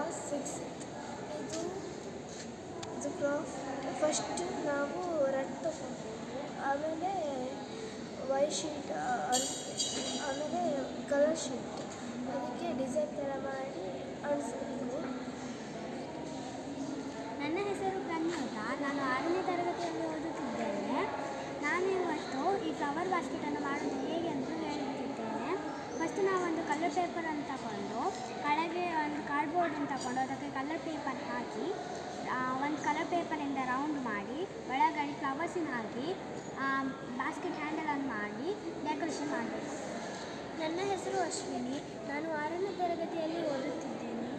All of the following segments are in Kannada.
Class 6th. ಇದು ಫಸ್ಟ್ ನಾವು ರೆಡ್ ತಗೊಂಡು ಆಮೇಲೆ ವೈಟ್ ಶೀಟ್ ಆಮೇಲೆ ಕಲರ್ ಶೀಟ್ ಅದಕ್ಕೆ ಡಿಸೈನ್ ಥರ ಮಾಡಿ ಅಂಟಿಸ್ಬೇಕು. ನನ್ನ ಹೆಸರು ಪ್ರಣೀತ. ನಾನು 6ನೇ ತರಗತಿಯಲ್ಲಿ ಓದುತ್ತಿದ್ದೇನೆ. ನಾನು ಇವತ್ತು ಈ ಫ್ಲವರ್ ಬಾಸ್ಕೆಟನ್ನು ಮಾಡೋದು ಹೇಗೆ ಅಂತ ಹೇಳುತ್ತಿದ್ದೇನೆ. ಫಸ್ಟ್ ನಾವೊಂದು ಕಲರ್ ಪೇಪರನ್ನು ತಗೊಂಡು ಕೆಳಗೆ ಒಂದು ಕಾರ್ಡ್ಬೋರ್ಡನ್ನು ತಗೊಂಡು ಅದಕ್ಕೆ ಕಲರ್ ಪೇಪರ್ ಹಾಕಿ ಒಂದು ಕಲರ್ ಪೇಪರಿಂದ ರೌಂಡ್ ಮಾಡಿ ಒಳಗಡೆ ಫ್ಲವರ್ಸಿನ ಹಾಕಿ ಬಾಸ್ಕೆಟ್ ಹ್ಯಾಂಡಲನ್ನು ಮಾಡಿ ಡೆಕೋರೇಷನ್ ಮಾಡಬೇಕು. ನನ್ನ ಹೆಸರು ಅಶ್ವಿನಿ. ನಾನು 6ನೇ ತರಗತಿಯಲ್ಲಿ ಓದುತ್ತಿದ್ದೇನೆ.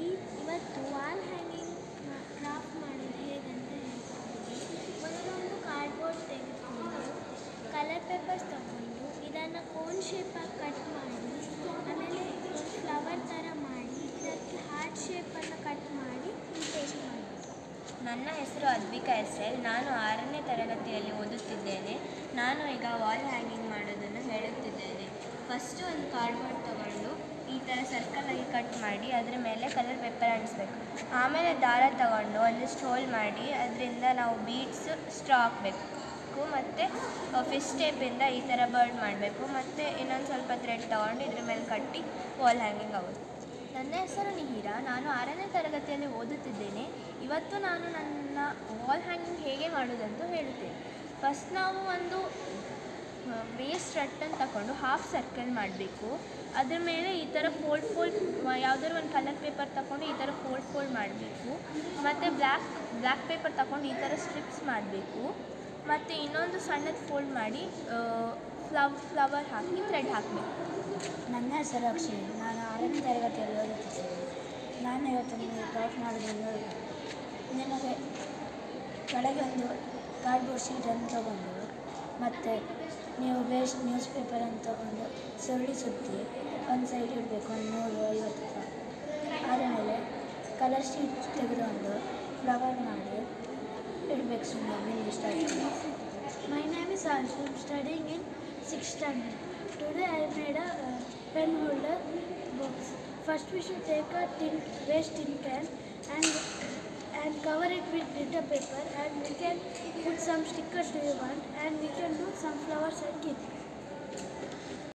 ಇವತ್ತು ವಾಲ್ ಹ್ಯಾಂಗಿಂಗ್ ಕ್ರಾಫ್ಟ್ ಮಾಡೋದು ಹೇಗಂತ ಹೇಳ್ತಿದ್ದೀನಿ. ಮೊದಲೊಂದು ಕಾರ್ಡ್ಬೋರ್ಡ್ ತೆಗೆದುಕೊಂಡು ಕಲರ್ ಪೇಪರ್ಸ್ ತಗೊಂಡು ಇದನ್ನು ಕೋನ್ ಶೇಪಾಗಿ ಕಟ್ ಮಾಡಿ ಆಮೇಲೆ ಒಂದು ಫ್ಲವರ್ ಥರ ಮಾಡಿ ಇದಕ್ಕೆ ಹಾರ್ಟ್ ಶೇಪನ್ನು ಕಟ್ ಮಾಡಿ ಪೇಸ್ಟ್ ಮಾಡಬೇಕು. ನನ್ನ ಹೆಸರು ಅದ್ವಿಕಾ SL. ನಾನು 6ನೇ ತರಗತಿಯಲ್ಲಿ ಓದುತ್ತಿದ್ದೇನೆ. ನಾನು ಈಗ ವಾಲ್ ಹ್ಯಾಂಗಿಂಗ್ ಮಾಡೋದನ್ನು ಹೇಳುತ್ತಿದ್ದೇನೆ. ಫಸ್ಟು ಒಂದು ಕಾರ್ಡ್ಬೋರ್ಡ್ ತಗೊಂಡು ಈ ಥರ ಸರ್ಕಲಾಗಿ ಕಟ್ ಮಾಡಿ ಅದರ ಮೇಲೆ ಕಲರ್ ಪೇಪರ್ ಅಂಟಿಸ್ಬೇಕು. ಆಮೇಲೆ ದಾರ ತಗೊಂಡು ಒಂದಿಷ್ಟು ಹೋಲ್ ಮಾಡಿ ಅದರಿಂದ ನಾವು ಬೀಡ್ಸ್ ಸ್ಟ್ರಾ ಹಾಕಬೇಕು ಮತ್ತು ಫಿಶ್ ಟೇಪಿಂದ ಈ ಥರ ಬರ್ಡ್ ಮಾಡಬೇಕು. ಮತ್ತು ಇನ್ನೊಂದು ಸ್ವಲ್ಪ ಥ್ರೆಡ್ ತಗೊಂಡು ಇದ್ರ ಮೇಲೆ ಕಟ್ಟಿ ವಾಲ್ ಹ್ಯಾಂಗಿಂಗ್ ಆಗೋದು. ನನ್ನ ಹೆಸರು ನಿಹಿರ. ನಾನು 6ನೇ ತರಗತಿಯಲ್ಲಿ ಓದುತ್ತಿದ್ದೇನೆ. ಇವತ್ತು ನಾನು ನನ್ನ ವಾಲ್ ಹ್ಯಾಂಗಿಂಗ್ ಹೇಗೆ ಮಾಡೋದಂತ ಹೇಳುತ್ತೇನೆ. ಫಸ್ಟ್ ನಾವು ಒಂದು ವೇಸ್ಟ್ ರಟ್ಟನ್ನು ತಗೊಂಡು ಹಾಫ್ ಸರ್ಕಲ್ ಮಾಡಬೇಕು. ಅದ್ರ ಮೇಲೆ ಈ ಥರ ಫೋಲ್ಡ್ ಯಾವುದಾದ್ರು ಒಂದು ಕಲರ್ ಪೇಪರ್ ತಗೊಂಡು ಈ ಥರ ಫೋಲ್ಡ್ ಮಾಡಬೇಕು. ಮತ್ತು ಬ್ಲ್ಯಾಕ್ ಪೇಪರ್ ತಗೊಂಡು ಈ ಥರ ಸ್ಟ್ರಿಪ್ಸ್ ಮಾಡಬೇಕು. ಮತ್ತು ಇನ್ನೊಂದು ಸಣ್ಣದು ಫೋಲ್ಡ್ ಮಾಡಿ ಫ್ಲವರ್ ಹಾಕಿ ಥ್ರೆಡ್ ಹಾಕಬೇಕು. ನನ್ನ ಹೆಸರು ಅಕ್ಷಯ್. ನಾನು 6ನೇ ತರಗತಿಯಲ್ಲಿ ಓದುತ್ತಿದ್ದೇನೆ. ನಾನು ಇವತ್ತು ನಿಮಗೆ ಕ್ರಾಫ್ಟ್ ಮಾಡೋದನ್ನು ನಿಮಗೆ ಕೆಳಗೆ ಒಂದು ಕಾರ್ಡ್ಬೋರ್ಡ್ ಶೀಟನ್ನು ತಗೊಂಡು ಮತ್ತು ನೀವು ವೇಸ್ಟ್ ನ್ಯೂಸ್ ಪೇಪರನ್ನು ತಗೊಂಡು ಸುತ್ತಿ ಒಂದು ಸೈಡ್ ಇಡಬೇಕು, ಒಂದು 150 ಆದಮೇಲೆ ಕಲರ್ ಶೀಟ್ ತೆಗೆದುಕೊಂಡು ಫ್ಲವರ್ ಮಾಡಿ ಇಡಬೇಕು. ಸುಮ್ಮನೆ ನಿಮಗೆ start. My name is Arshu. I am studying in 6th standard. Today I made a pen holder box. First we should take a waste tin can and cover it with glitter paper, and we can put some stickers do you want, and we can do some flowers and keep.